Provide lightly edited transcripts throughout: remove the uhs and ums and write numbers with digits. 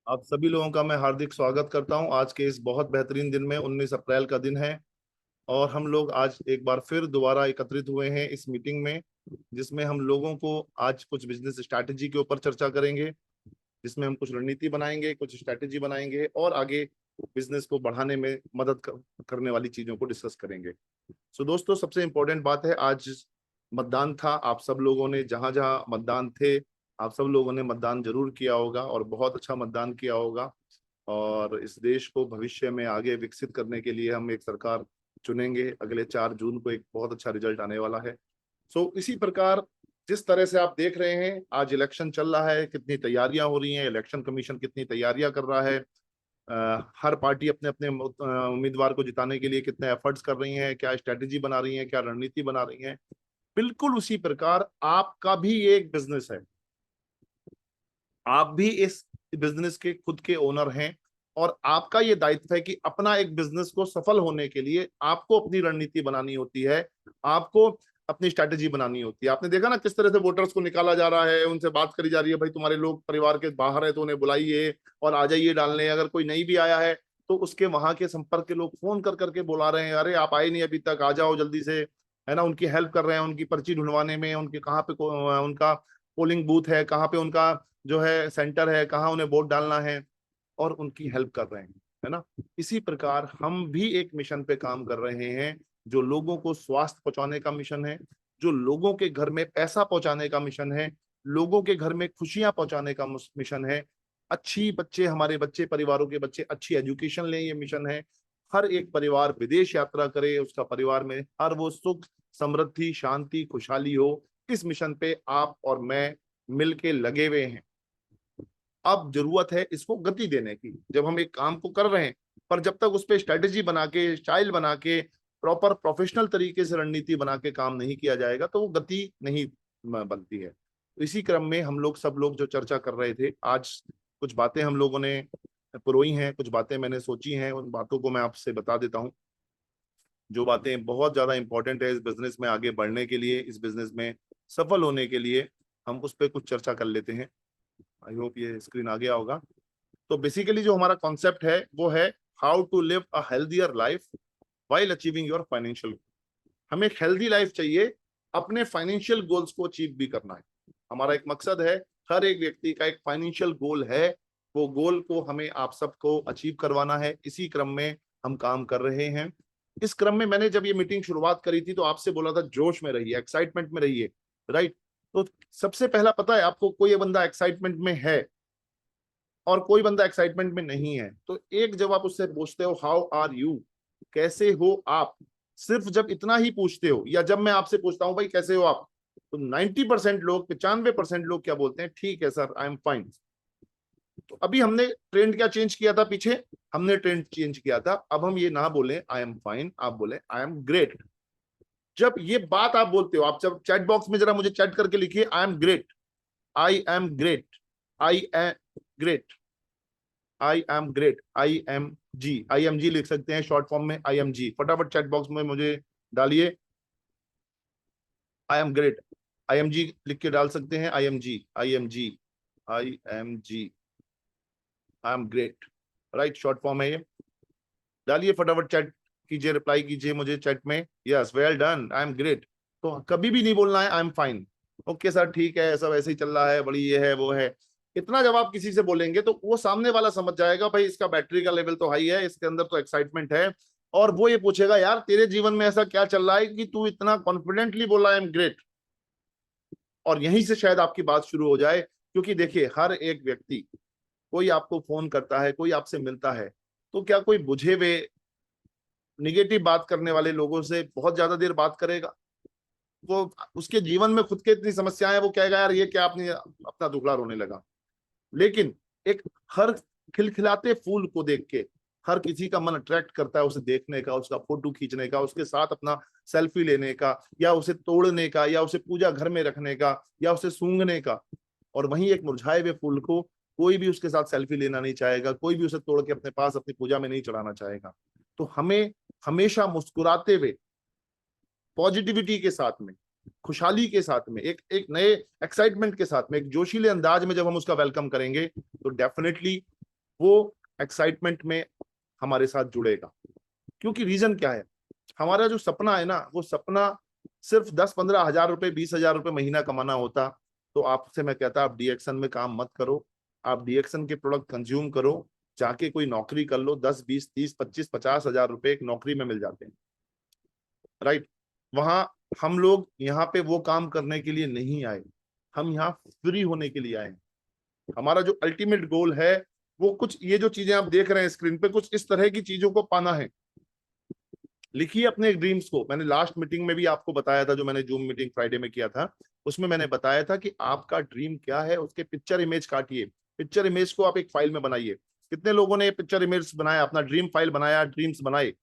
आप सभी लोगों का मैं हार्दिक स्वागत करता हूं आज के इस बहुत बेहतरीन दिन में। 19 अप्रैल का दिन है और हम लोग आज एक बार फिर दोबारा एकत्रित हुए हैं इस मीटिंग में, जिसमें हम लोगों को आज कुछ बिजनेस स्ट्रैटेजी के ऊपर चर्चा करेंगे, जिसमें हम कुछ रणनीति बनाएंगे, कुछ स्ट्रैटेजी बनाएंगे और आगे बिजनेस को बढ़ाने में करने वाली चीजों को डिस्कस करेंगे। दोस्तों, सबसे इम्पोर्टेंट बात है, आज मतदान था। आप सब लोगों ने जहां जहां मतदान थे, आप सब लोगों ने मतदान जरूर किया होगा और बहुत अच्छा मतदान किया होगा। और इस देश को भविष्य में आगे विकसित करने के लिए हम एक सरकार चुनेंगे। अगले 4 जून को एक बहुत अच्छा रिजल्ट आने वाला है। इसी प्रकार जिस तरह से आप देख रहे हैं, आज इलेक्शन चल रहा है, कितनी तैयारियां हो रही हैं, इलेक्शन कमीशन कितनी तैयारियां कर रहा है, हर पार्टी अपने अपने उम्मीदवार को जिताने के लिए कितने एफर्ट्स कर रही हैं, क्या स्ट्रेटेजी बना रही हैं, क्या रणनीति बना रही हैं। बिल्कुल उसी प्रकार आपका भी ये एक बिजनेस है। आप भी इस बिजनेस के खुद के ओनर हैं और आपका ये दायित्व है कि अपना एक बिजनेस को सफल होने के लिए आपको अपनी रणनीति बनानी होती है, आपको अपनी स्ट्रैटेजी बनानी होती है। आपने देखा ना किस तरह से वोटर्स को निकाला जा रहा है, उनसे बात करी जा रही है, भाई तुम्हारे लोग परिवार के बाहर है तो उन्हें बुलाइए और आ जाइए डालने। अगर कोई नहीं भी आया है तो उसके वहां के संपर्क के लोग फोन कर करके बुला रहे हैं, अरे आप आए नहीं अभी तक, आ जाओ जल्दी से, है ना। उनकी हेल्प कर रहे हैं, उनकी पर्ची ढूंढवाने में, उनके कहाँ पे उनका पोलिंग बूथ है, कहाँ पे उनका जो है सेंटर है, कहाँ उन्हें वोट डालना है, और उनकी हेल्प कर रहे हैं, है ना। इसी प्रकार हम भी एक मिशन पे काम कर रहे हैं, जो लोगों को स्वास्थ्य पहुंचाने का मिशन है, जो लोगों के घर में पैसा पहुंचाने का मिशन है, लोगों के घर में खुशियां पहुंचाने का मिशन है। अच्छी बच्चे, हमारे बच्चे, परिवारों के बच्चे अच्छी एजुकेशन लें, ये मिशन है। हर एक परिवार विदेश यात्रा करे, उसका परिवार में हर वो सुख, समृद्धि, शांति, खुशहाली हो। इस मिशन पे आप और मैं मिलके लगे हुए हैं। अब जरूरत है इसको गति देने की। जब हम एक काम को कर रहे हैं, पर जब तक उस पर स्ट्रेटेजी बना के, स्टाइल बना के, प्रॉपर प्रोफेशनल तरीके से रणनीति बना के काम नहीं किया जाएगा तो वो गति नहीं बनती है। तो इसी क्रम में हम लोग सब लोग जो चर्चा कर रहे थे, आज कुछ बातें हम लोगों ने पुरोई हैं, कुछ बातें मैंने सोची हैं, उन बातों को मैं आपसे बता देता हूँ। जो बातें बहुत ज्यादा इंपॉर्टेंट है इस बिजनेस में आगे बढ़ने के लिए, इस बिजनेस में सफल होने के लिए, हम उस पर कुछ चर्चा कर लेते हैं। आई होप ये स्क्रीन आ गया होगा। तो बेसिकली जो हमारा कॉन्सेप्ट है वो है how to live a healthier life while achieving your financial. हमें एक हेल्दी लाइफ चाहिए, अपने फाइनेंशियल गोल्स को अचीव भी करना है। हमारा एक मकसद है, हर एक व्यक्ति का एक फाइनेंशियल गोल है, वो गोल को हमें आप सबको अचीव करवाना है। इसी क्रम में हम काम कर रहे हैं। इस क्रम में मैंने जब ये मीटिंग शुरुआत करी थी तो आपसे बोला था जोश में रहिए, एक्साइटमेंट में रहिए, राइट। तो सबसे पहला पता है आपको, कोई बंदा एक्साइटमेंट में है और कोई बंदा एक्साइटमेंट में नहीं है, तो एक जब आप उससे पूछते हो हाउ आर यू, कैसे हो आप, सिर्फ जब इतना ही पूछते हो, या जब मैं आपसे पूछता हूं भाई कैसे हो आप, तो 90% लोग, 95% लोग क्या बोलते हैं, ठीक है सर, आई एम फाइन। तो अभी हमने ट्रेंड क्या चेंज किया था पीछे, हमने ट्रेंड चेंज किया था। अब हम ये ना बोले आई एम फाइन, आप बोले आई एम ग्रेट। जब ये बात आप बोलते हो, आप जब चैट बॉक्स में जरा मुझे चैट करके लिखिए I am great, I am great, I am great, I am great, I am G लिख सकते हैं शॉर्ट फॉर्म में, आई एम जी। फटाफट चैट बॉक्स में मुझे डालिए I am great, I am G लिख के डाल सकते हैं, I am G, I am G, I am G, I am great, right, short form है ये। डालिए फटाफट, चैट कीजिए, रिप्लाई कीजिए मुझे चैट में, yes well done, I am great. तो कभी भी नहीं बोलना है I am fine, okay sir ठीक है, सब ऐसे ही चल रहा है, बड़ी ये है वो है। इतना जब आप किसी से बोलेंगे तो वो सामने वाला समझ जाएगा भाई इसका बैटरी का लेवल तो हाई है, इसके अंदर तो एक्साइटमेंट है। और वो ये पूछेगा यार तेरे जीवन में ऐसा क्या चल रहा है कि तू इतना कॉन्फिडेंटली बोला आई एम ग्रेट। और यहीं से शायद आपकी बात शुरू हो जाए, क्योंकि देखिए हर एक व्यक्ति, कोई आपको फोन करता है, कोई आपसे मिलता है, तो क्या कोई बुझे हुए निगेटिव बात करने वाले लोगों से बहुत ज्यादा देर बात करेगा? वो उसके जीवन में खुद के इतनी समस्याएं हैं, वो कहेगा यार ये क्या, आपने अपना दुखड़ा रोने लगा। लेकिन एक हर खिलखिलाते फूल को देख के हर किसी का मन अट्रैक्ट करता है, उसे देखने का, उसका फोटो खींचने का, उसके साथ अपना सेल्फी लेने का, या उसे तोड़ने का, या उसे पूजा घर में रखने का, या उसे सूंघने का। और वहीं एक मुरझाए हुए फूल को कोई भी उसके साथ सेल्फी लेना नहीं चाहेगा, कोई भी उसे तोड़ के अपने पास अपनी पूजा में नहीं चढ़ाना चाहेगा। तो हमें हमेशा मुस्कुराते हुए, पॉजिटिविटी के साथ में, खुशहाली के साथ में, एक एक नए एक्साइटमेंट के साथ में, एक जोशीले अंदाज में जब हम उसका वेलकम करेंगे तो डेफिनेटली वो एक्साइटमेंट में हमारे साथ जुड़ेगा। क्योंकि रीजन क्या है, हमारा जो सपना है ना, वो सपना सिर्फ 10-15 हज़ार रुपए, 20 हज़ार रुपए महीना कमाना होता तो आपसे मैं कहता आप डीएक्शन में काम मत करो, आप डीएक्शन के प्रोडक्ट कंज्यूम करो, जाके कोई नौकरी कर लो, 10, 20, 30, 25, 50 हज़ार रुपए एक नौकरी में मिल जाते हैं, राइट। वहां हम लोग यहाँ पे वो काम करने के लिए नहीं आए, हम यहाँ फ्री होने के लिए आए। हमारा जो अल्टीमेट गोल है वो कुछ ये जो चीजें आप देख रहे हैं स्क्रीन पे, कुछ इस तरह की चीजों को पाना है। लिखिए अपने ड्रीम्स को। मैंने लास्ट मीटिंग में भी आपको बताया था, जो मैंने जूम मीटिंग फ्राइडे में किया था, उसमें मैंने बताया था कि आपका ड्रीम क्या है, उसके पिक्चर इमेज काटिए, पिक्चर इमेज को आप एक फाइल में बनाइए। कितने लोगों ने पिक्चर इमेज बनाया, अपना ड्रीम फाइल बनाया, ड्रीम्स बनाए।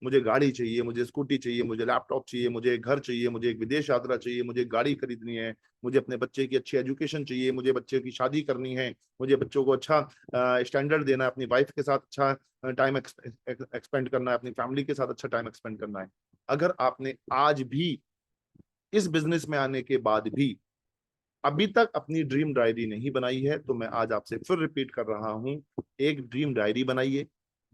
मुझे गाड़ी चाहिए, मुझे स्कूटी चाहिए, मुझे लैपटॉप चाहिए, मुझे एक घर चाहिए, मुझे एक विदेश यात्रा चाहिए, मुझे गाड़ी खरीदनी है, मुझे अपने बच्चे की अच्छी एजुकेशन चाहिए, मुझे बच्चे की शादी करनी है, मुझे बच्चों को अच्छा स्टैंडर्ड देना है, अपनी वाइफ के साथ अच्छा टाइम एक्सपेंड करना है, अपनी फैमिली के साथ अच्छा टाइम एक्सपेंड करना है। अगर आपने आज भी इस बिजनेस में आने के बाद भी अभी तक अपनी ड्रीम डायरी नहीं बनाई है, तो मैं आज आपसे फिर रिपीट कर रहा हूं, एक ड्रीम डायरी बनाइए,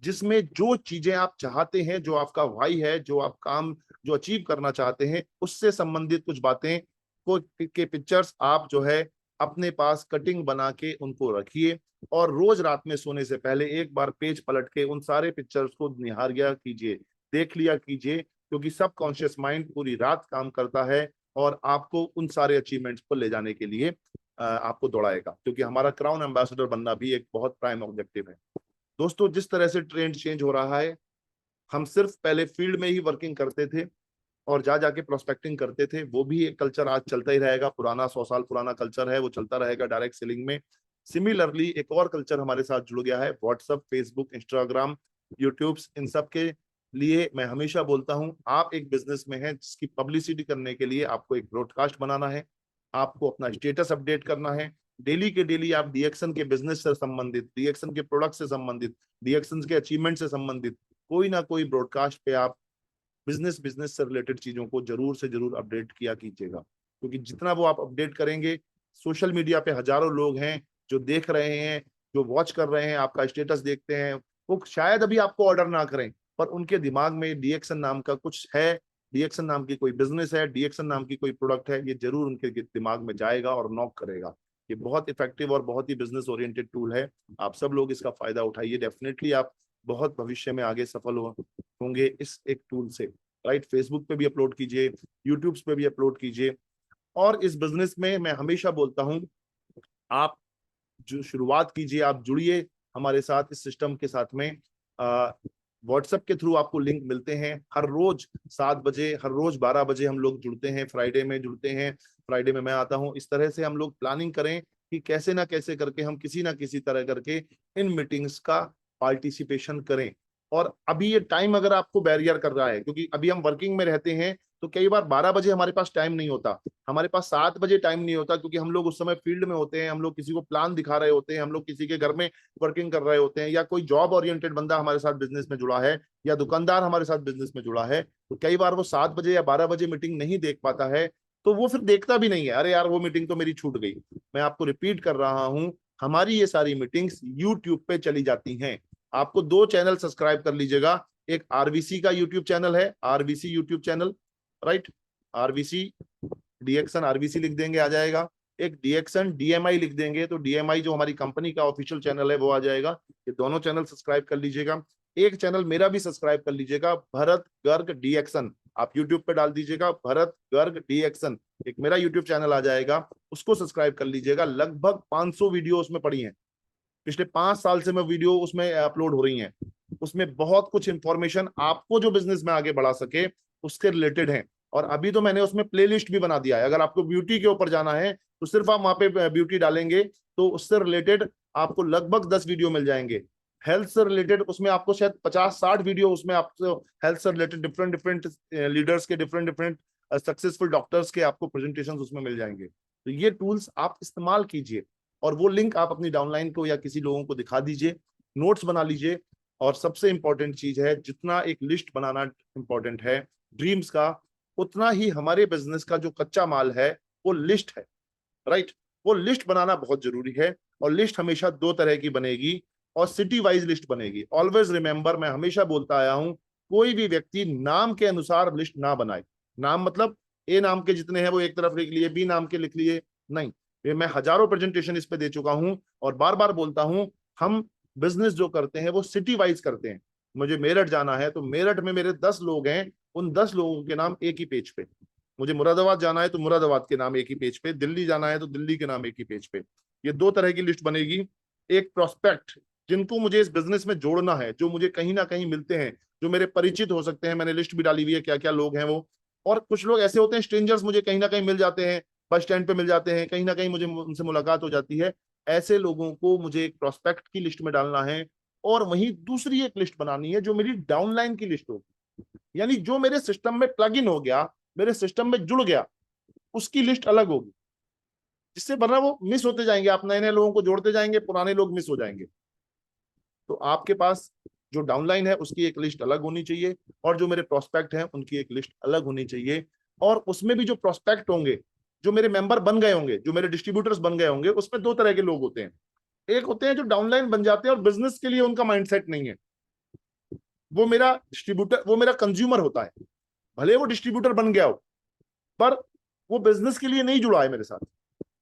जिसमें जो चीजें आप चाहते हैं, जो आपका वाई है, जो आप काम जो अचीव करना चाहते हैं, उससे संबंधित कुछ बातें को के पिक्चर्स आप जो है अपने पास कटिंग बना के उनको रखिए, और रोज रात में सोने से पहले एक बार पेज पलट के उन सारे पिक्चर्स को निहारिया कीजिए, देख लिया कीजिए, क्योंकि सबकॉन्शियस माइंड पूरी रात काम करता है और आपको उन सारे अचीवमेंट्स को ले जाने के लिए आपको दौड़ाएगा, क्योंकि हमारा क्राउन एम्बेसडर बनना भी एक बहुत प्राइम ऑब्जेक्टिव है। दोस्तों, जिस तरह से ट्रेंड चेंज हो रहा है, हम सिर्फ पहले फील्ड में ही वर्किंग करते थे और जा जाके प्रोस्पेक्टिंग करते थे, वो भी एक कल्चर आज चलता ही रहेगा, पुराना 100 साल पुराना कल्चर है, वो चलता रहेगा डायरेक्ट सेलिंग में। सिमिलरली एक और कल्चर हमारे साथ जुड़ गया है, व्हाट्सएप, फेसबुक, इंस्टाग्राम, यूट्यूब, इन सब के लिए मैं हमेशा बोलता हूं, आप एक बिजनेस में हैं जिसकी पब्लिसिटी करने के लिए आपको एक ब्रॉडकास्ट बनाना है, आपको अपना स्टेटस अपडेट करना है, डेली के डेली आप डीएक्शन के बिजनेस से संबंधित, डीएक्शन के प्रोडक्ट से संबंधित, डीएक्शन के अचीवमेंट से संबंधित कोई ना कोई ब्रॉडकास्ट पे आप बिजनेस बिजनेस से रिलेटेड चीजों को जरूर से जरूर अपडेट किया कीजिएगा, क्योंकि जितना वो आप अपडेट करेंगे, सोशल मीडिया पे हजारों लोग हैं जो देख रहे हैं, जो वॉच कर रहे हैं, आपका स्टेटस देखते हैं, वो शायद अभी आपको ऑर्डर ना करें, पर उनके दिमाग में डीएक्शन नाम का कुछ है, डीएक्शन नाम की कोई बिजनेस है, डीएक्शन नाम की कोई प्रोडक्ट है, ये जरूर उनके दिमाग में जाएगा और नॉक करेगा। ये बहुत इफेक्टिव और बहुत ही बिजनेस ओरिएंटेड टूल है, आप सब लोग इसका फायदा उठाइए, डेफिनेटली आप बहुत भविष्य में आगे सफल होंगे इस एक टूल से, राइट। फेसबुक पे भी अपलोड कीजिए, यूट्यूब पे भी अपलोड कीजिए। और इस बिजनेस में मैं हमेशा बोलता हूं, आप जो शुरुआत कीजिए, आप जुड़िए हमारे साथ इस सिस्टम के साथ में। व्हाट्सएप के थ्रू आपको लिंक मिलते हैं, हर रोज 7 बजे, हर रोज 12 बजे हम लोग जुड़ते हैं, फ्राइडे में जुड़ते हैं, फ्राइडे में मैं आता हूं। इस तरह से हम लोग प्लानिंग करें कि कैसे ना कैसे करके हम किसी ना किसी तरह करके इन मीटिंग्स का पार्टिसिपेशन करें। और अभी ये टाइम अगर आपको बैरियर कर रहा है, क्योंकि अभी हम वर्किंग में रहते हैं, तो कई बार 12 बजे हमारे पास टाइम नहीं होता, हमारे पास 7 बजे टाइम नहीं होता, क्योंकि हम लोग उस समय फील्ड में होते हैं, हम लोग किसी को प्लान दिखा रहे होते हैं, हम लोग किसी के घर में वर्किंग कर रहे होते हैं, या कोई जॉब ओरिएंटेड बंदा हमारे साथ बिजनेस में जुड़ा है, या दुकानदार हमारे साथ बिजनेस में जुड़ा है, तो कई बार वो 7 बजे या 12 बजे मीटिंग नहीं देख पाता है, तो वो फिर देखता भी नहीं है, अरे यार वो मीटिंग तो मेरी छूट गई। मैं आपको रिपीट कर रहा हूं, हमारी ये सारी मीटिंग्स यूट्यूब पे चली जाती हैं। आपको 2 चैनल सब्सक्राइब कर लीजिएगा, एक आरवीसी का यूट्यूब चैनल है, RVC YouTube channel, right, RVC डीएक्शन आरवीसी लिख देंगे आ जाएगा, एक डीएक्शन डीएमआई लिख देंगे तो डीएमआई जो हमारी कंपनी का ऑफिशियल चैनल है वो आ जाएगा। ये दोनों चैनल सब्सक्राइब कर लीजिएगा। एक चैनल मेरा भी सब्सक्राइब कर लीजिएगा, भरत गर्ग डीएक्शन, आप यूट्यूब पे डाल दीजिएगा भरत गर्ग डीएक्शन, एक मेरा यूट्यूब चैनल आ जाएगा, उसको सब्सक्राइब कर लीजिएगा। लगभग 500 वीडियो उसमें पड़ी हैं, पिछले 5 साल से मैं वीडियो उसमें अपलोड हो रही हैं, उसमें बहुत कुछ इंफॉर्मेशन आपको जो बिजनेस में आगे बढ़ा सके उसके रिलेटेड है। और अभी तो मैंने उसमें प्लेलिस्ट भी बना दिया है, अगर आपको ब्यूटी के ऊपर जाना है तो सिर्फ आप वहां पे ब्यूटी डालेंगे तो उससे रिलेटेड आपको लगभग 10 वीडियो मिल जाएंगे। हेल्थ से रिलेटेड उसमें आपको शायद 50-60 वीडियो उसमें आपको हेल्थ से रिलेटेड डिफरेंट डिफरेंट लीडर्स के, डिफरेंट डिफरेंट सक्सेसफुल डॉक्टर्स के आपको प्रेजेंटेशन उसमें मिल जाएंगे। तो ये टूल्स आप इस्तेमाल कीजिए, और वो लिंक आप अपनी डाउनलाइन को या किसी लोगों को दिखा दीजिए, नोट्स बना लीजिए। और सबसे इंपॉर्टेंट चीज है, जितना एक लिस्ट बनाना इंपॉर्टेंट है ड्रीम्स का, उतना ही हमारे बिजनेस का जो कच्चा माल है वो लिस्ट है, राइट। वो लिस्ट बनाना बहुत जरूरी है, और लिस्ट हमेशा 2 तरह की बनेगी, और सिटी वाइज लिस्ट बनेगी। ऑलवेज रिमेंबर, मैं हमेशा बोलता आया हूं, कोई भी व्यक्ति नाम के अनुसार लिस्ट ना बनाए। नाम मतलब ए नाम के जितने हैं वो एक तरफ लिख लिए, बी नाम के लिख लिए, नहीं। ये मैं हजारों प्रेजेंटेशन इस पे दे चुका हूं और बार बार बोलता हूं, हम बिजनेस जो करते हैं वो सिटी वाइज करते हैं। मुझे मेरठ जाना है तो मेरठ में मेरे 10 लोग हैं, उन 10 लोगों के नाम एक ही पेज पे। मुझे मुरादाबाद जाना है तो मुरादाबाद के नाम एक ही पेज पे, दिल्ली जाना है तो दिल्ली के नाम एक ही पेज पे। ये दो तरह की लिस्ट बनेगी। एक प्रोस्पेक्ट, जिनको मुझे इस बिजनेस में जोड़ना है, जो मुझे कहीं ना कहीं मिलते हैं, जो मेरे परिचित हो सकते हैं, मैंने लिस्ट भी डाली हुई है क्या क्या लोग हैं वो। और कुछ लोग ऐसे होते हैं स्ट्रेंजर्स, मुझे कहीं ना कहीं मिल जाते हैं, बस स्टैंड पे मिल जाते हैं, कहीं ना कहीं मुझे उनसे मुलाकात हो जाती है। ऐसे लोगों को मुझे एक प्रोस्पेक्ट की लिस्ट में डालना है। और वहीं दूसरी एक लिस्ट बनानी है जो मेरी डाउनलाइन की लिस्ट होगी, यानी जो मेरे सिस्टम में प्लग इन हो गया, मेरे सिस्टम में जुड़ गया, उसकी लिस्ट अलग होगी। जिससे वरना वो मिस होते जाएंगे, आप नए नए लोगों को जोड़ते जाएंगे, पुराने लोग मिस हो जाएंगे। तो आपके पास जो डाउनलाइन है उसकी एक लिस्ट अलग होनी चाहिए, और जो मेरे प्रोस्पेक्ट हैं उनकी एक लिस्ट अलग होनी चाहिए। और उसमें भी जो प्रोस्पेक्ट होंगे, जो मेरे मेंबर बन गए होंगे, जो मेरे डिस्ट्रीब्यूटर्स बन गए होंगे, उसमें दो तरह के लोग होते हैं। एक होते हैं जो डाउनलाइन बन जाते हैं और बिजनेस के लिए उनका माइंडसेट नहीं है, वो मेरा डिस्ट्रीब्यूटर, वो मेरा कंज्यूमर होता है। भले वो डिस्ट्रीब्यूटर बन गया हो, पर वो बिजनेस के लिए नहीं जुड़ा है मेरे साथ,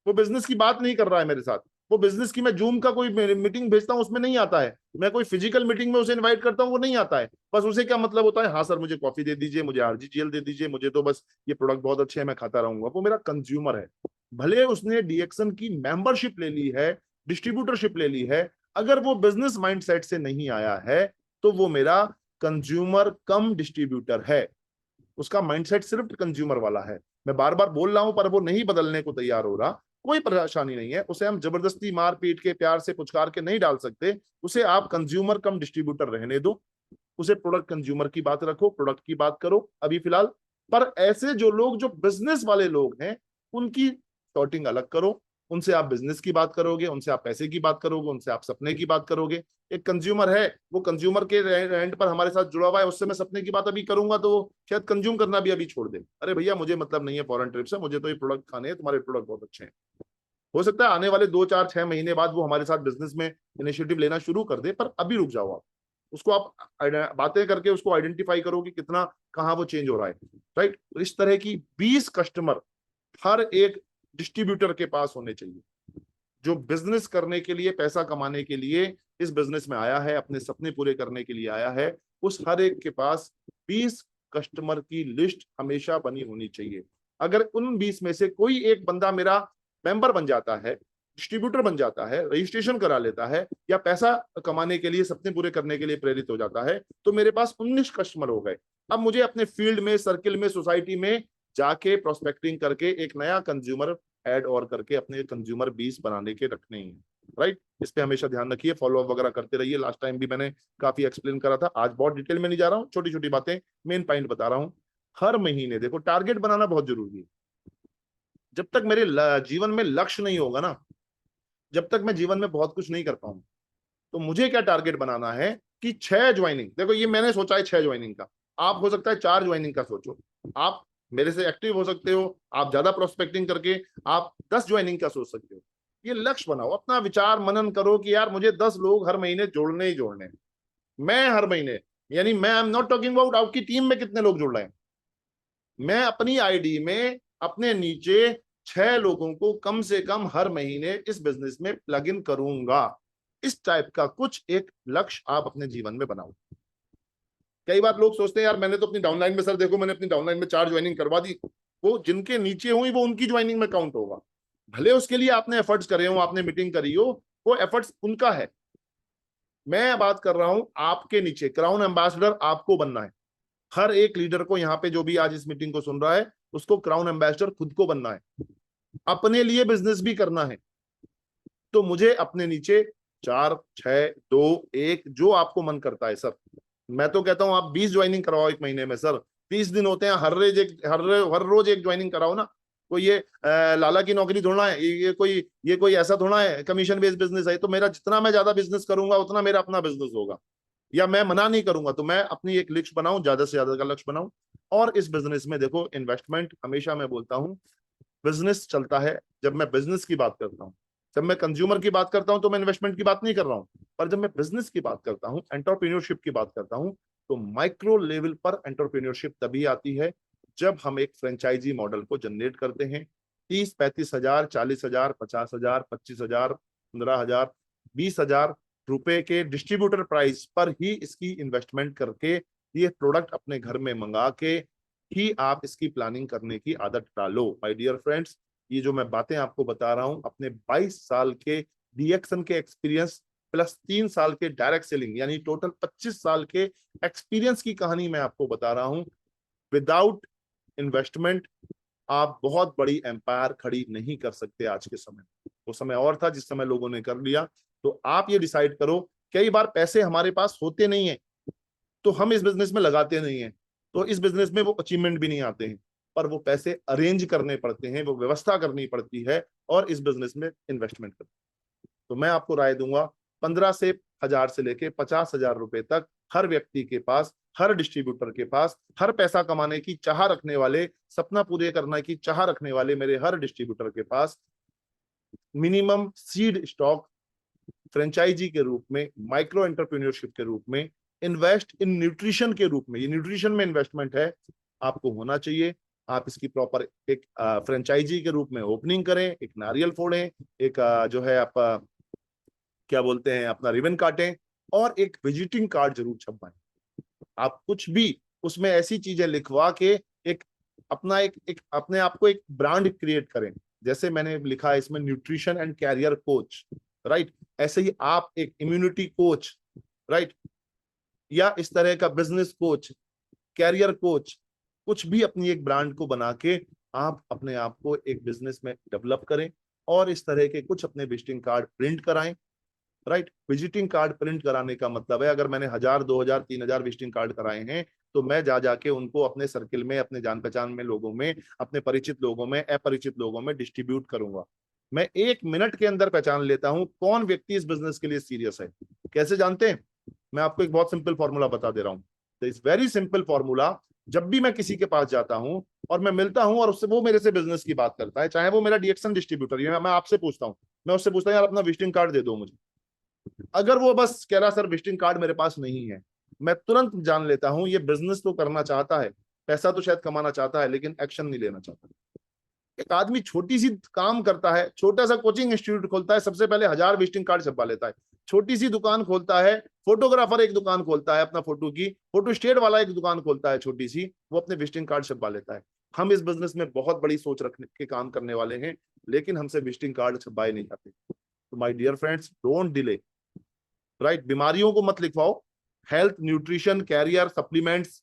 वो बिजनेस की बात नहीं कर रहा है मेरे साथ। वो बिजनेस की मैं जूम का कोई मीटिंग भेजता हूं उसमें नहीं आता है, मैं कोई फिजिकल मीटिंग में उसे इनवाइट करता हूं वो नहीं आता है। बस उसे क्या मतलब होता है, हाँ सर मुझे कॉफी दे दीजिए, मुझे आरजीजीएल दे दीजिए, मुझे तो बस ये प्रोडक्ट बहुत अच्छे हैं मैं खाता रहूंगा। वो मेरा कंज्यूमर है। भले उसने डीएक्सन की मेंबरशिप ले ली है, डिस्ट्रीब्यूटरशिप ले ली है, अगर वो बिजनेस माइंडसेट से नहीं आया है तो वो मेरा कंज्यूमर कम डिस्ट्रीब्यूटर है। उसका माइंडसेट सिर्फ कंज्यूमर वाला है। मैं बार बार बोल रहा हूं पर वो नहीं बदलने को तैयार हो रहा। कोई परेशानी नहीं है, उसे हम जबरदस्ती मार पीट के प्यार से पुचकार के नहीं डाल सकते। उसे आप कंज्यूमर कम डिस्ट्रीब्यूटर रहने दो, उसे प्रोडक्ट कंज्यूमर की बात रखो, प्रोडक्ट की बात करो अभी फिलहाल। पर ऐसे जो लोग जो बिजनेस वाले लोग हैं उनकी सॉर्टिंग अलग करो। उनसे आप बिजनेस की बात करोगे, उनसे आप पैसे की बात करोगे, उनसे आप सपने की बात करोगे। एक कंज्यूमर है, वो कंज्यूमर के एंड पर हमारे साथ जुड़ा हुआ है, उससे मैं सपने की बात अभी करूंगा तो शायद कंज्यूम करना भी अभी छोड़ दे। अरे भैया मुझे मतलब नहीं है फॉरेन ट्रिप से, मुझे तो ये प्रोडक्ट खाने हैं, तुम्हारे प्रोडक्ट बहुत अच्छे हैं। हो सकता है आने वाले 2 4 6 महीने बाद वो हमारे साथ बिजनेस में इनिशिएटिव लेना शुरू कर दे, पर अभी रुक जाओ आप। उसको आप बातें करके उसको आइडेंटिफाई करो कि कितना कहाँ वो चेंज हो रहा है। राइट, इस तरह की 20 कस्टमर हर एक डिस्ट्रीब्यूटर के पास होने चाहिए, जो बिजनेस करने के लिए, पैसा कमाने के लिए इस बिजनेस में आया है, अपने सपने पूरे करने के लिए आया है। उस हर एक के पास 20 कस्टमर की लिस्ट हमेशा बनी होनी चाहिए। अगर उन 20 में से कोई एक बंदा मेरा मेंबर बन जाता है, डिस्ट्रीब्यूटर बन जाता है, रजिस्ट्रेशन करा लेता है, या पैसा कमाने के लिए, सपने पूरे करने के लिए प्रेरित हो जाता है, तो मेरे पास 19 कस्टमर हो गए। अब मुझे अपने फील्ड में, सर्किल में, सोसाइटी में जाके प्रोस्पेक्टिंग करके एक नया कंज्यूमर ऐड और करके अपने कंज्यूमर 20 बनाने के रखने ही। राइट, इस पे हमेशा ध्यान रखिए, फॉलो अप वगैरह करते रहिए। लास्ट टाइम भी मैंने काफी एक्सप्लेन करा था, आज बहुत डिटेल में नहीं जा रहा हूँ, छोटी छोटी बातें, मेन पॉइंट बता रहा हूँ। हर महीने देखो टारगेट बनाना बहुत जरूरी है। जब तक मेरे जीवन में लक्ष्य नहीं होगा ना, जब तक मैं जीवन में बहुत कुछ नहीं कर पाऊंगा, तो मुझे क्या टारगेट बनाना है कि 6 ज्वाइनिंग, देखो ये मैंने सोचा है 6 ज्वाइनिंग का, आप हो सकता है 4 ज्वाइनिंग का सोचो। आप मेरे से एक्टिव हो सकते हो, आप ज्यादा प्रोस्पेक्टिंग करके आप 10 ज्वाइनिंग का सोच सकते हो। ये लक्ष्य बनाओ, अपना विचार मनन करो कि यार मुझे 10 लोग हर महीने जोड़ने ही जोड़ने हैं। मैं हर महीने, यानी मैं I am not talking about आपकी टीम में कितने लोग जुड़ रहे हैं, मैं अपनी आईडी में अपने नीचे 6 लोगों को कम से कम हर महीने इस बिजनेस में प्लग इन करूंगा। इस टाइप का कुछ एक लक्ष्य आप अपने जीवन में बनाओ। कई बार लोग सोचते हैं यार मैंने तो अपनी डाउनलाइन में, सर देखो मैंने अपनी डाउनलाइन में 4 ज्वाइनिंग करवा दी, वो जिनके नीचे हुई वो उनकी ज्वाइनिंग में काउंट होगा। भले उसके लिए आपने एफर्ट्स करे हो, आपने मीटिंग करी हो, वो एफर्ट्स उनका है। मैं बात कर रहा हूं आपके नीचे क्राउन एम्बेसडर आपको बनना है। हर एक लीडर को, यहाँ पे जो भी आज इस मीटिंग को सुन रहा है, उसको क्राउन एम्बेसडर खुद को बनना है, अपने लिए बिजनेस भी करना है। तो मुझे अपने नीचे 4 6 2 1 जो आपको मन करता है सर, मैं तो कहता हूं आप 20 ज्वाइनिंग करवाओ एक महीने में सर, 30 दिन होते हैं, हर रोज एक ज्वाइनिंग कराओ ना। कोई ये लाला की नौकरी थोड़ा है, ये कोई ऐसा थोड़ा है कमीशन बेस्ड बिजनेस है। तो मेरा जितना मैं ज्यादा बिजनेस करूंगा उतना मेरा अपना बिजनेस होगा, या मैं मना नहीं करूंगा। तो मैं अपनी एक लक्ष्य बनाऊं, ज्यादा से ज्यादा का लक्ष्य बनाऊं। और इस बिजनेस में देखो इन्वेस्टमेंट, हमेशा मैं बोलता हूं बिजनेस चलता है जब मैं बिजनेस की बात करता हूं। जब मैं कंज्यूमर की बात करता हूं तो मैं इन्वेस्टमेंट की बात नहीं कर रहा हूं। पर जब मैं बिजनेस की बात करता हूँ, एंटरप्रेन्योरशिप की बात करता हूँ, तो माइक्रो लेवल पर एंटरप्रेन्योरशिप तभी आती है जब हम एक फ्रेंचाइजी मॉडल को जनरेट करते हैं। 30-35 हजार, 40 हजार, 50 हजार, 25 हजार, 15 हजार, 20 हजार रुपए के डिस्ट्रीब्यूटर प्राइस पर ही इसकी इन्वेस्टमेंट करके ये प्रोडक्ट अपने घर में मंगा के ही आप इसकी प्लानिंग करने की आदत डालो। माय डियर फ्रेंड्स, ये जो मैं बातें आपको बता रहा हूं, अपने 22 साल के डीएक्शन के एक्सपीरियंस प्लस 3 साल के डायरेक्ट सेलिंग, यानी टोटल 25 साल के एक्सपीरियंस की कहानी मैं आपको बता रहा हूं। विदाउट इन्वेस्टमेंट आप बहुत बड़ी एम्पायर खड़ी नहीं कर सकते। आज के समय, वो समय और था जिस समय लोगों ने कर लिया। तो आप ये डिसाइड करो, कई बार पैसे हमारे पास होते नहीं है तो हम इस बिजनेस में लगाते नहीं है, तो इस बिजनेस में वो अचीवमेंट भी नहीं आते हैं, पर वो पैसे अरेंज करने पड़ते हैं, वो व्यवस्था करनी पड़ती है और इस बिजनेस में इन्वेस्टमेंट करते हैं। तो मैं आपको राय दूंगा, 15 से लेके 50 हजार रुपए तक हर व्यक्ति के पास, हर डिस्ट्रीब्यूटर के पास, हर पैसा कमाने की चाह रखने वाले, सपना पूरे करने की चाह रखने वाले मेरे हर डिस्ट्रीब्यूटर के पास मिनिमम सीड स्टॉक फ्रेंचाइजी के रूप में, माइक्रो एंटरप्रेन्योरशिप के रूप में, इन्वेस्ट इन न्यूट्रिशन के रूप में, ये न्यूट्रिशन में इन्वेस्टमेंट है, आपको होना चाहिए। आप इसकी प्रॉपर एक फ्रेंचाइजी के रूप में ओपनिंग करें, एक नारियल फोड़ें, एक जो है आप क्या बोलते हैं अपना रिबन काटें, और एक विजिटिंग कार्ड जरूर छपवाएं। आप कुछ भी उसमें ऐसी चीजें लिखवा के एक अपना एक अपने आप को एक ब्रांड क्रिएट करें। जैसे मैंने लिखा है इसमें nutrition and career coach, right, ऐसे ही आप एक इम्यूनिटी कोच, राइट, या इस तरह का बिजनेस कोच, कैरियर कोच, कुछ भी अपनी एक ब्रांड को बना के आप अपने आप को एक बिजनेस में डेवलप करें और इस तरह के कुछ अपने विजिटिंग कार्ड प्रिंट कराएं। राइट, विजिटिंग कार्ड प्रिंट कराने का मतलब है, अगर मैंने 1000, 2000, 3000 विजिटिंग कार्ड कराए हैं तो मैं जा जाके उनको अपने सर्किल में, अपने जान पहचान में लोगों में, अपने परिचित लोगों में, अपरिचित लोगों में डिस्ट्रीब्यूट करूंगा। मैं 1 मिनट के अंदर पहचान लेता हूं कौन व्यक्ति इस बिजनेस के लिए सीरियस है। कैसे जानते हैं? मैं आपको एक बहुत सिंपल फॉर्मूला बता दे रहा हूं। तो इस वेरी सिंपल फॉर्मूला, जब भी मैं किसी के पास जाता हूं और मैं मिलता हूं और उससे वो मेरे से बिजनेस की बात करता है, चाहे वो मेरा डीएक्शन डिस्ट्रीब्यूटर है, मैं आपसे पूछता हूं, मैं उससे पूछता हूं यार अपना विजिटिंग कार्ड दे दो मुझे। अगर वो बस कह रहा सर विजिटिंग कार्ड मेरे पास नहीं है, मैं तुरंत जान लेता हूं ये बिजनेस तो करना चाहता है, पैसा तो शायद कमाना चाहता है लेकिन एक्शन नहीं लेना चाहता। एक आदमी छोटी सी काम करता है, छोटा सा कोचिंग इंस्टीट्यूट खोलता है, सबसे पहले 1000 विजिटिंग कार्ड छपवा लेता है। छोटी सी दुकान खोलता है, फोटोग्राफर एक दुकान खोलता है अपना फोटो की, फोटो स्टेट वाला एक दुकान खोलता है छोटी सी, वो अपने विजिटिंग कार्ड छपवा लेता है। हम इस बिजनेस में बहुत बड़ी सोच रखने के काम करने वाले हैं, लेकिन हमसे विजिटिंग कार्ड छपवाए नहीं जाते। तो my dear friends, don't delay, right, बीमारियों को मत लिखवाओ, हेल्थ, न्यूट्रिशन, कैरियर, सप्लीमेंट्स,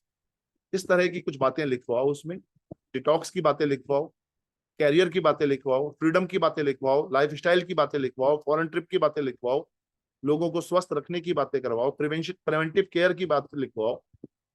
इस तरह की कुछ बातें लिखवाओ, उसमें डिटॉक्स की बातें लिखवाओ, कैरियर की बातें लिखवाओ, फ्रीडम की बातें लिखवाओ, लाइफस्टाइल की बातें लिखवाओ, फॉरेन ट्रिप की बातें लिखवाओ, लोगों को स्वस्थ रखने की बातें करवाओ, प्रिवेंशन, प्रिवेंटिव केयर की बात लिखवाओ,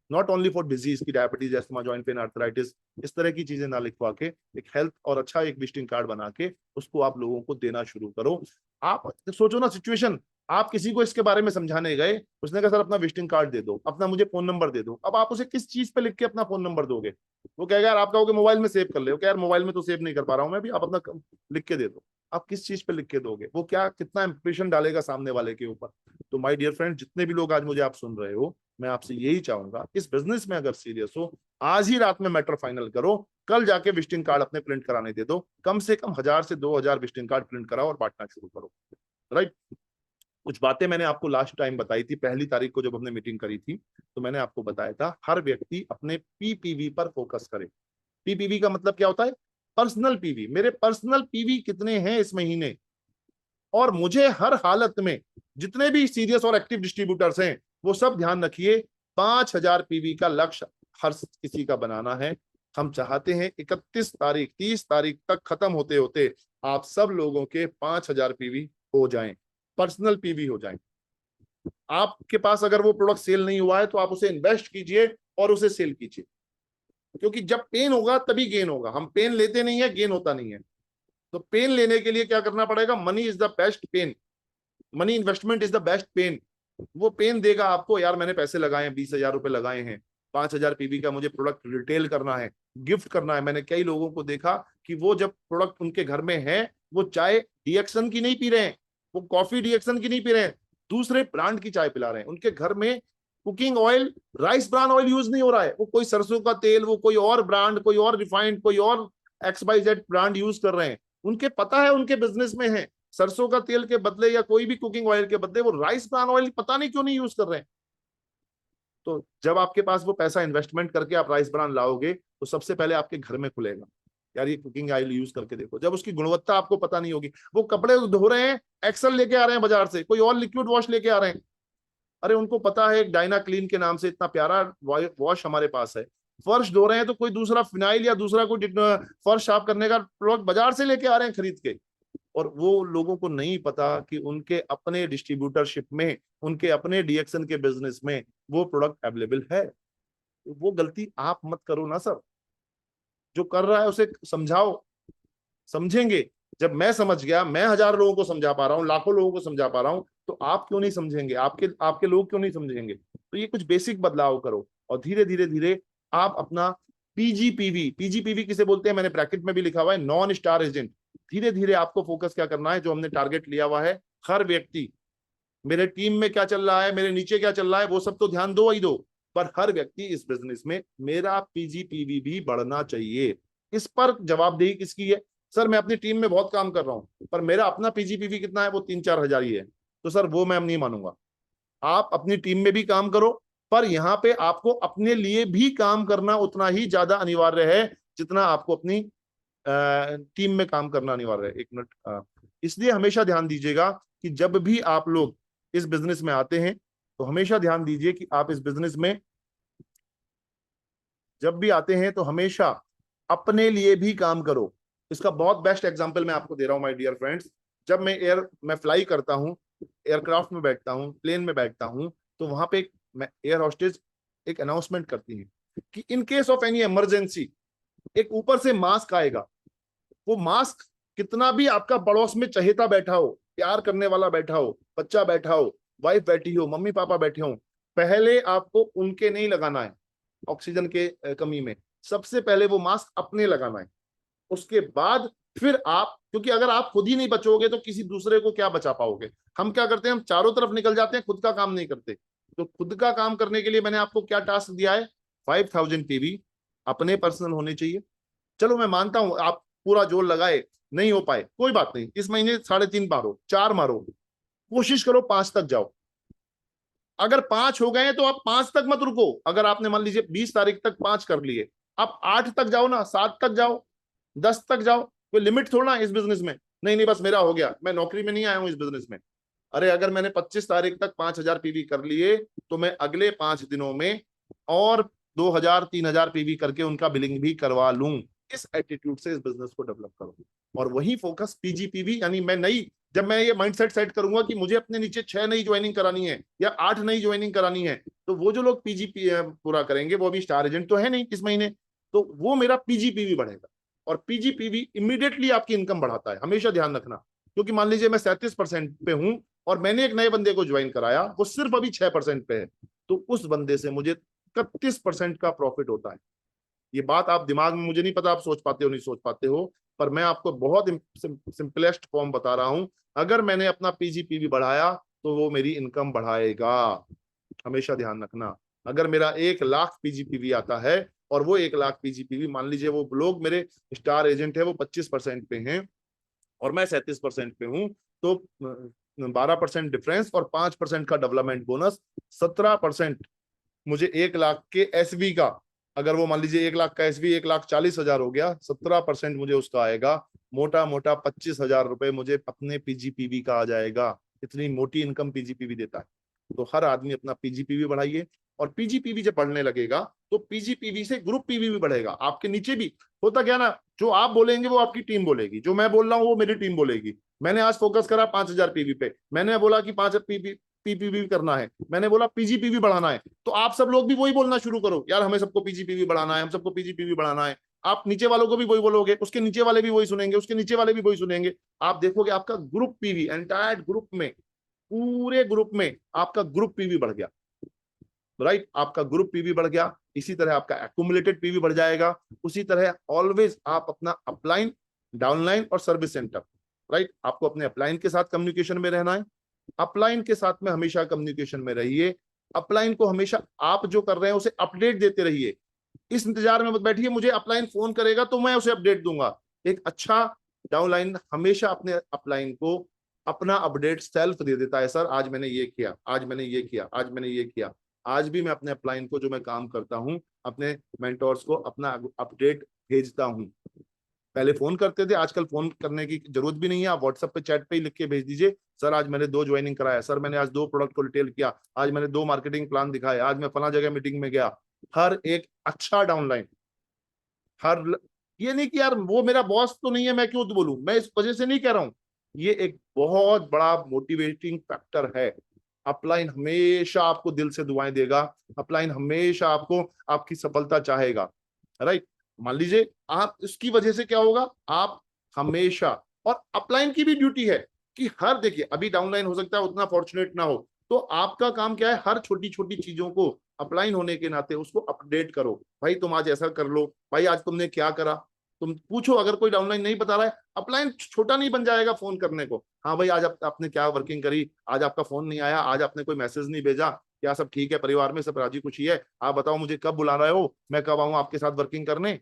नॉट ओनली फॉर डिजीज की diabetes, asthma, joint pain, arthritis, इस तरह की चीजें ना लिखवा के एक हेल्थ और अच्छा एक विजिटिंग कार्ड बना के उसको आप लोगों को देना शुरू करो। आप सोचो ना सिचुएशन, आप किसी को इसके बारे में समझाने गए, उसने कहा सर अपना विजिटिंग कार्ड दे दो, अपना मुझे फोन नंबर दे दो। अब आप उसे किस चीज पे लिख के अपना फोन नंबर दोगे? वो कहेगा यार, आप कहोगे मोबाइल में सेव कर ले, यार मोबाइल में तो सेव नहीं कर पा रहा हूं मैं भी, आप अपना लिख के दे दो। आप किस चीज पे लिख के दोगे? वो क्या कितना इंप्रेशन डालेगा सामने वाले के ऊपर? तो माय डियर फ्रेंड, जितने भी लोग आज मुझे आप सुन रहे हो, मैं आपसे यही चाहूंगा, इस बिजनेस में अगर सीरियस हो, आज ही रात में मैटर फाइनल करो, कल जाके विजिटिंग कार्ड अपने प्रिंट कराने दे दो, कम से कम 1000 से 2000 विजिटिंग कार्ड प्रिंट कराओ और बांटना शुरू करो। राइट, कुछ बातें मैंने आपको लास्ट टाइम बताई थी, पहली तारीख को जब हमने मीटिंग करी थी, तो मैंने आपको बताया था हर व्यक्ति अपने पीपीवी पर फोकस करे। पीपीवी का मतलब क्या होता है? Personal PV. मेरे पर्सनल पीवी कितने हैं इस महीने, और मुझे हर हालत में, जितने भी सीरियस और एक्टिव डिस्ट्रीब्यूटर्स हैं वो सब ध्यान रखिए, 5000 पीवी का लक्ष्य हर किसी का बनाना है। हम चाहते हैं 31 तारीख, 30 तारीख तक खत्म होते होते आप सब लोगों के 5000 पीवी हो जाएं, पर्सनल पीवी हो जाएं। आपके पास अगर वो प्रोडक्ट सेल नहीं हुआ है तो आप उसे इन्वेस्ट कीजिए और उसे सेल कीजिए, क्योंकि जब पेन होगा तभी गेन होगा। हम पेन लेते नहीं है, गेन होता नहीं है। तो पेन लेने के लिए क्या करना पड़ेगा? Money is the best pen, money investment is the best pen. वो पेन देगा आपको, यार मैंने पैसे लगाए हैं, 20,000 रुपए लगाए हैं, 5000 पीवी का मुझे प्रोडक्ट रिटेल करना है, गिफ्ट करना है। मैंने कई लोगों को देखा कि वो जब प्रोडक्ट उनके घर में है, वो चाय डीएक्शन की नहीं पी रहे हैं, वो कॉफी डीएक्शन की नहीं पी रहे हैं, दूसरे ब्रांड की चाय पिला रहे हैं, उनके घर में cooking oil rice bran oil use नहीं हो रहा है, वो कोई सरसों का तेल, वो कोई और ब्रांड, कोई और रिफाइंड, कोई और XYZ ब्रांड यूज कर रहे हैं। उनके पता है, उनके बिजनेस में है, सरसों का तेल के बदले या कोई भी कुकिंग ऑयल के बदले वो राइस ब्रान ऑयल पता नहीं क्यों नहीं यूज कर रहे हैं। तो जब आपके पास वो पैसा इन्वेस्टमेंट करके आप राइस ब्रान लाओगे तो सबसे पहले आपके घर में खुलेगा, यार ये कुकिंग ऑयल यूज करके देखो। जब उसकी गुणवत्ता आपको पता नहीं होगी, वो कपड़े धो रहे हैं, एक्सल लेके आ रहे हैं बाजार से, कोई और लिक्विड वॉश लेके आ रहे हैं, अरे उनको पता है एक डायना क्लीन के नाम से इतना प्यारा वॉश हमारे पास है। फर्श धो रहे हैं तो कोई दूसरा फिनाइल या दूसरा कोई फर्श साफ करने का प्रोडक्ट बाजार से लेके आ रहे हैं खरीद के, और वो लोगों को नहीं पता कि उनके अपने डिस्ट्रीब्यूटरशिप में, उनके अपने डीएक्सन के बिजनेस में वो प्रोडक्ट अवेलेबल है। वो गलती आप मत करो ना सर, जो कर रहा है उसे समझाओ, समझेंगे। जब मैं समझ गया, मैं 1000 लोगों को समझा पा रहा हूँ, लाखों लोगों को समझा पा रहा हूँ, तो आप क्यों नहीं समझेंगे, आपके आपके लोग क्यों नहीं समझेंगे। तो ये कुछ बेसिक बदलाव करो और धीरे धीरे धीरे आप अपना पीजीपीवी, पीजीपीवी किसे बोलते हैं मैंने ब्रैकेट में भी लिखा हुआ है, नॉन स्टार एजेंट। धीरे धीरे आपको फोकस क्या करना है, जो हमने टारगेट लिया हुआ है, हर व्यक्ति, मेरे टीम में क्या चल रहा है, मेरे नीचे क्या चल रहा है, वो सब तो ध्यान दो ही दो, पर हर व्यक्ति इस बिजनेस में मेरा पीजीपीवी भी बढ़ना चाहिए। इस पर जवाबदेही किसकी है, सर मैं अपनी टीम में बहुत काम कर रहा हूं पर मेरा अपना पीजीपीवी कितना है, वो 3-4 हजार ही है, तो सर वो मैं नहीं मानूंगा। आप अपनी टीम में भी काम करो, पर यहाँ पे आपको अपने लिए भी काम करना उतना ही ज्यादा अनिवार्य है जितना आपको अपनी टीम में काम करना अनिवार्य है। एक मिनट, इसलिए हमेशा ध्यान दीजिएगा कि जब भी आप लोग इस बिजनेस में आते हैं तो हमेशा ध्यान दीजिए कि आप इस बिजनेस में जब भी आते हैं तो हमेशा अपने लिए भी काम करो। इसका बहुत बेस्ट एग्जांपल मैं आपको दे रहा हूं माय डियर फ्रेंड्स। जब मैं फ्लाई करता हूं, एयरक्राफ्ट में बैठता हूं, प्लेन में बैठता हूं, तो वहां पे एयर होस्टेज एक अनाउंसमेंट करती है कि in case of any emergency एक ऊपर से मास्क आएगा। वो मास्क कितना भी आपका पड़ोस में चहेता बैठा हो, प्यार करने वाला बैठा हो, बच्चा बैठा हो, वाइफ बैठी हो, मम्मी पापा बैठे हो, पहले आपको उनके नहीं लगाना है। ऑक्सीजन के कमी में सबसे पहले वो मास्क अपने लगाना है, उसके बाद फिर आप, क्योंकि अगर आप खुद ही नहीं बचोगे तो किसी दूसरे को क्या बचा पाओगे। हम क्या करते हैं, हम चारों तरफ निकल जाते हैं, खुद का काम नहीं करते। तो खुद का काम करने के लिए मैंने आपको क्या टास्क दिया है, 5000 पीवी अपने पर्सनल होने चाहिए। चलो मैं मानता हूं आप पूरा जोर लगाए, नहीं हो पाए, कोई बात नहीं, इस महीने 3.5 मारो, 4 मारो, कोशिश करो 5 तक जाओ। अगर 5 हो गए तो आप 5 तक मत रुको। अगर आपने मान लीजिए 20 तारीख तक 5 कर लिए, आप 8 तक जाओ ना, 7 तक जाओ, 10 तक जाओ। कोई लिमिट थोड़ा इस बिजनेस में, नहीं नहीं बस मेरा हो गया, मैं नौकरी में नहीं आया हूं इस बिजनेस में। अरे अगर मैंने 25 तारीख तक 5000 पीवी कर लिए तो मैं अगले 5 दिनों में और 2000-3000 पीवी करके उनका बिलिंग भी करवा लूं। इस एटीट्यूड से इस बिजनेस को डेवलप करूं और वही फोकस पीजीपीवी, यानी मैं नई, जब मैं ये माइंडसेट सेट करूंगा कि मुझे अपने नीचे 6 नई ज्वाइनिंग करानी है या 8 नई ज्वाइनिंग करानी है, तो वो जो लोग पीजीपी पूरा करेंगे वो अभी स्टार एजेंट तो है नहीं इस महीने, तो वो मेरा पीजीपीवी बढ़ेगा। और पीजीपीवी इमीडिएटली आपकी इनकम बढ़ाता है, हमेशा ध्यान रखना। क्योंकि मान लीजिए मैं 37% पे हूं और मैंने एक नए बंदे को ज्वाइन कराया, वो सिर्फ अभी 6% पे है, तो उस बंदे से मुझे 31% का प्रॉफिट होता है। ये बात आप दिमाग में, मुझे नहीं पता आप सोच पाते हो नहीं सोच पाते हो, पर मैं आपको बहुत सिंपलेस्ट फॉर्म बता रहा हूं। अगर मैंने अपना पीजीपीवी बढ़ाया तो वो मेरी इनकम बढ़ाएगा, हमेशा ध्यान रखना। अगर मेरा 1 लाख पीजीपीवी आता है और वो 1 लाख पीजीपीवी, मान लीजिए वो लोग मेरे स्टार एजेंट है वो 25% पे हैं और मैं 37% पे हूं, तो 12% डिफरेंस और 5% का डेवलपमेंट बोनस, 17% मुझे 1 लाख के एसवी का, अगर वो मान लीजिए 1 लाख का एसवी 1,40,000 हो गया, 17% मुझे उसका आएगा, मोटा मोटा 25,000 रुपए मुझे अपने पीजीपीवी का आ जाएगा। इतनी मोटी इनकम पीजीपीवी देता है। तो हर आदमी अपना पीजीपीवी बढ़ाइए, और पीजीपीवी जब बढ़ने लगेगा तो पीजीपीवी से ग्रुप पीवी भी बढ़ेगा। आपके नीचे भी होता क्या ना, जो आप बोलेंगे वो आपकी टीम बोलेगी, जो मैं बोल रहा हूँ वो मेरी टीम बोलेगी। मैंने आज फोकस करा 5000 पीवी पे, मैंने बोला कि 5 पीपीवी करना है, मैंने बोला पीजीपीवी बढ़ाना है, तो आप सब लोग भी वही बोलना शुरू करो, यार हमें सबको पीजीपीवी बढ़ाना है, हम सबको पीजीपीवी बढ़ाना है। आप नीचे वालों को भी वही बोलोगे, उसके नीचे वाले भी वही सुनेंगे, उसके नीचे वाले भी वही सुनेंगे। आप देखोगे आपका ग्रुप पीवी, एंटायर ग्रुप में, पूरे ग्रुप में आपका ग्रुप पीवी बढ़ गया, राइट, आपका ग्रुप पीवी बढ़ गया। इसी तरह आपका एक्यूमुलेटेड पीवी बढ़ जाएगा। उसी तरह ऑलवेज आप अपना अपलाइन, डाउनलाइन और सर्विस सेंटर, राइट, आपको अपने अपलाइन के साथ कम्युनिकेशन में रहना है, अपलाइन के साथ में हमेशा कम्युनिकेशन में रहिए। अपलाइन को हमेशा आप जो कर रहे हैं उसे अपडेट देते रहिए। इस इंतजार में मत बैठिए मुझे अपलाइन फोन करेगा तो मैं उसे अपडेट दूंगा। एक अच्छा डाउनलाइन हमेशा अपने अपलाइन को अपना अपडेट सेल्फ दे देता है, सर आज मैंने ये किया, आज मैंने ये किया, आज मैंने ये किया। आज भी मैं अपने अपलाइन को जो मैं काम करता हूं, अपने मेंटोर्स को अपना अपडेट भेजता हूं। पहले फोन करते थे, आजकल फोन करने की जरूरत भी नहीं है, आप व्हाट्सएप पे चैट पे ही लिख के भेज दीजिए, सर आज मैंने 2 ज्वाइनिंग कराया, सर मैंने आज 2 प्रोडक्ट को रिटेल किया, आज मैंने 2 मार्केटिंग प्लान दिखाए, आज मैं फला जगह मीटिंग में गया। हर एक अच्छा डाउनलाइन, हर ये नहीं कि यार वो मेरा बॉस तो नहीं है मैं क्यों तो बोलूं, मैं इस वजह से नहीं कह रहा हूं। ये एक बहुत बड़ा मोटिवेटिंग फैक्टर है। अपलाइन हमेशा आपको दिल से दुआएं देगा, अपलाइन हमेशा आपको आपकी सफलता चाहेगा, राइट। मान लीजिए आप इसकी वजह से क्या होगा, आप हमेशा, और अपलाइन की भी ड्यूटी है कि हर, देखिए अभी डाउनलाइन हो सकता है उतना फॉर्चुनेट ना हो, तो आपका काम क्या है, हर छोटी छोटी चीजों को अपलाइन होने के नाते उसको अपडेट करो। भाई तुम आज ऐसा कर लो, भाई आज तुमने क्या करा, तुम पूछो। अगर कोई डाउनलाइन नहीं बता रहा है, अपलाइन छोटा नहीं बन जाएगा फोन करने को, हाँ भाई आज आपने क्या वर्किंग करी, आज आपका फोन नहीं आया, आज आपने कोई मैसेज नहीं भेजा, क्या सब ठीक है, परिवार में सब राजी खुशी है, आप बताओ मुझे कब बुला रहे हो, मैं कब आऊं आपके साथ वर्किंग करने।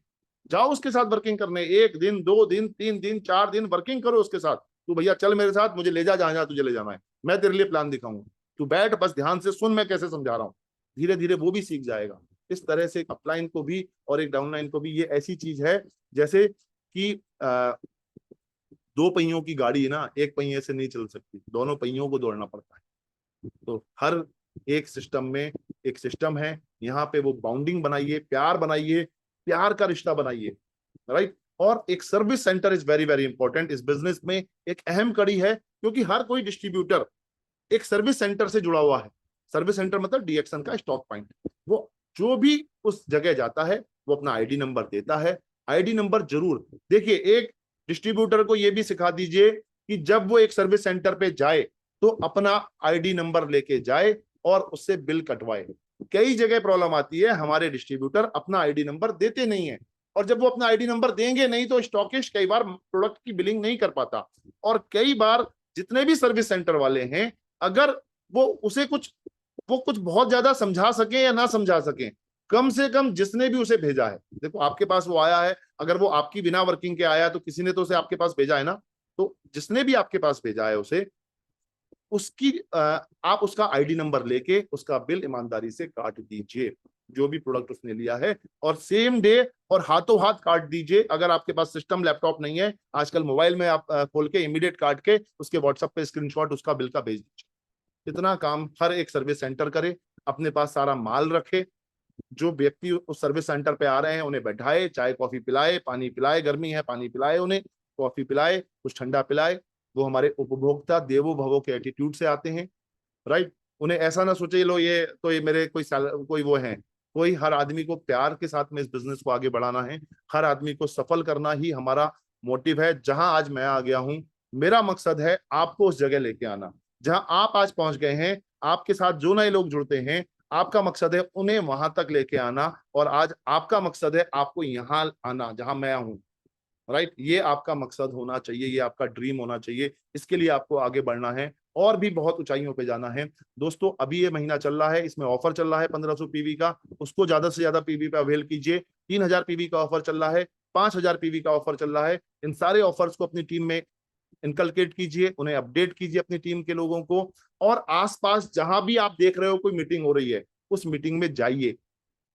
जाओ उसके साथ वर्किंग करने, 1 दिन 2 दिन 3 दिन 4 दिन वर्किंग करो उसके साथ। तू भैया चल मेरे साथ, मुझे ले जा जहां जहां तुझे ले जाना है, मैं तेरे लिए प्लान दिखाऊंगा, तू बैठ बस ध्यान से सुन मैं कैसे समझा रहा हूँ। धीरे धीरे वो भी सीख जाएगा। इस तरह से एक अपलाइन को भी और एक डाउनलाइन को भी, ये ऐसी चीज है जैसे कि 2 पहियों की गाड़ी है ना, एक पहिए से नहीं चल सकती, दोनों पहियों को दौड़ना पड़ता है। तो हर एक सिस्टम में एक सिस्टम है, यहाँ पे वो बाउंडिंग बनाइए, प्यार बनाइए, प्यार का रिश्ता बनाइए, राइट। और एक service centre is very very important इस बिजनेस में, एक अहम कड़ी है, क्योंकि हर कोई डिस्ट्रीब्यूटर एक सर्विस सेंटर से जुड़ा हुआ है। सर्विस सेंटर मतलब डीएक्सन का स्टॉक पॉइंट। वो जो भी उस जगह जाता है वो अपना आईडी नंबर देता है। आईडी नंबर जरूर देखिए, एक डिस्ट्रीब्यूटर को ये भी सिखा दीजिए कि जब वो एक सर्विस सेंटर पे जाए तो अपना आईडी नंबर लेके जाए और उससे बिल कटवाए। कई जगह प्रॉब्लम आती है, हमारे डिस्ट्रीब्यूटर अपना आईडी नंबर देते नहीं है, और जब वो अपना आईडी नंबर देंगे नहीं तो स्टॉकिस्ट कई बार प्रोडक्ट की बिलिंग नहीं कर पाता। और कई बार जितने भी सर्विस सेंटर वाले हैं, अगर वो उसे कुछ, वो कुछ बहुत ज्यादा समझा सके या ना समझा सके, कम से कम जिसने भी उसे भेजा है, देखो आपके पास वो आया है, अगर वो आपकी बिना वर्किंग के आया तो किसी ने तो उसे आपके पास भेजा है ना, तो जिसने भी आपके पास भेजा है उसे, उसकी आप उसका आईडी नंबर लेके उसका बिल ईमानदारी से काट दीजिए, जो भी प्रोडक्ट उसने लिया है, और सेम डे और हाथों हाथ काट दीजिए। अगर आपके पास सिस्टम लैपटॉप नहीं है, आजकल मोबाइल में आप खोल के इमीडिएट काट के उसके व्हाट्सएप पे स्क्रीनशॉट उसका बिल का भेज दीजिए। इतना काम हर एक सर्विस सेंटर करे, अपने पास सारा माल रखे, जो व्यक्ति उस सर्विस सेंटर पे आ रहे हैं उन्हें बैठाए, चाय कॉफी पिलाए, पानी पिलाए, गर्मी है पानी पिलाए, उन्हें कॉफी पिलाए, कुछ ठंडा पिलाए। वो हमारे उपभोक्ता देवो भवो के एटीट्यूड से आते हैं, राइट। उन्हें ऐसा ना सोचे लो ये तो ये मेरे कोई वो है, कोई, हर आदमी को प्यार के साथ में इस बिजनेस को आगे बढ़ाना है, हर आदमी को सफल करना ही हमारा मोटिव है। जहां आज मैं आ गया हूं, मेरा मकसद है आपको उस जगह लेके आना जहां आप आज पहुंच गए हैं। आपके साथ जो नए लोग जुड़ते हैं, आपका मकसद है उन्हें वहां तक लेके आना, और आज आपका मकसद है आपको यहाँ आना जहां मैं हूं, राइट। ये आपका मकसद होना चाहिए, ये आपका ड्रीम होना चाहिए, इसके लिए आपको आगे बढ़ना है और भी बहुत ऊंचाइयों पे जाना है। दोस्तों अभी ये महीना चल रहा है, इसमें ऑफर चल रहा है 1500 पीवी का, उसको ज्यादा से ज्यादा पीवी पे अवेल कीजिए। 3000 पीवी का ऑफर चल रहा है, 5000 पीवी का ऑफर चल रहा है। इन सारे ऑफर्स को अपनी टीम में इनकलकेट कीजिए, उन्हें अपडेट कीजिए अपनी टीम के लोगों को, और आसपास जहां भी आप देख रहे हो कोई मीटिंग हो रही है उस मीटिंग में जाइए,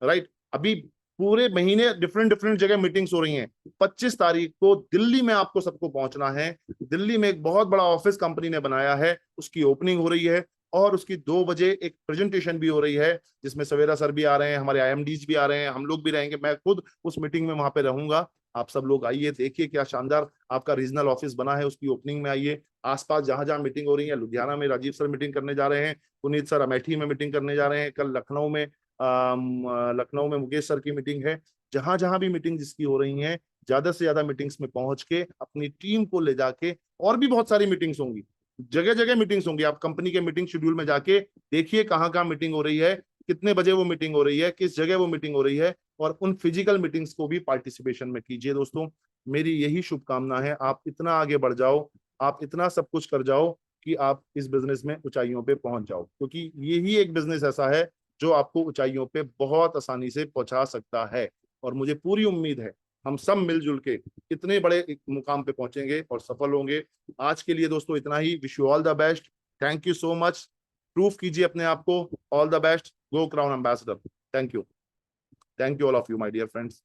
राइट। अभी पूरे महीने डिफरेंट डिफरेंट जगह मीटिंग्स हो रही हैं। 25 तारीख को दिल्ली में आपको सबको पहुंचना है। दिल्ली में एक बहुत बड़ा ऑफिस कंपनी ने बनाया है, उसकी ओपनिंग हो रही है, और उसकी 2 बजे एक प्रेजेंटेशन भी हो रही है, जिसमें सवेरा सर भी आ रहे हैं, हमारे आईएमडीज भी आ रहे हैं, हम लोग भी रहेंगे, मैं खुद उस मीटिंग में वहां पे रहूंगा। आप सब लोग आइए, देखिए क्या शानदार आपका रीजनल ऑफिस बना है, उसकी ओपनिंग में आइए। आसपास जहां जहां मीटिंग हो रही है, लुधियाना में राजीव सर मीटिंग करने जा रहे हैं, पुनीत सर अमेठी में मीटिंग करने जा रहे हैं, कल लखनऊ में मुकेश सर की मीटिंग है। जहां जहां भी मीटिंग जिसकी हो रही हैं, ज्यादा से ज्यादा मीटिंग्स में पहुंच के अपनी टीम को ले जाके, और भी बहुत सारी मीटिंग्स होंगी, जगह जगह मीटिंग्स होंगी, आप कंपनी के मीटिंग शेड्यूल में जाके देखिए कहाँ कहाँ मीटिंग हो रही है, कितने बजे वो मीटिंग हो रही है, किस जगह वो मीटिंग हो रही है, और उन फिजिकल मीटिंग्स को भी पार्टिसिपेशन में कीजिए। दोस्तों मेरी यही शुभकामना है, आप इतना आगे बढ़ जाओ, आप इतना सब कुछ कर जाओ कि आप इस बिजनेस में ऊंचाइयों पे पहुंच जाओ, क्योंकि यही एक बिजनेस ऐसा है जो आपको ऊंचाइयों पे बहुत आसानी से पहुंचा सकता है। और मुझे पूरी उम्मीद है हम सब मिलजुल के इतने बड़े एक मुकाम पे पहुंचेंगे और सफल होंगे। आज के लिए दोस्तों इतना ही। Wish you all the best. Thank you so much. Proof कीजिए अपने आप को। All the best. Go crown ambassador. Thank you. Thank you all of you my dear friends.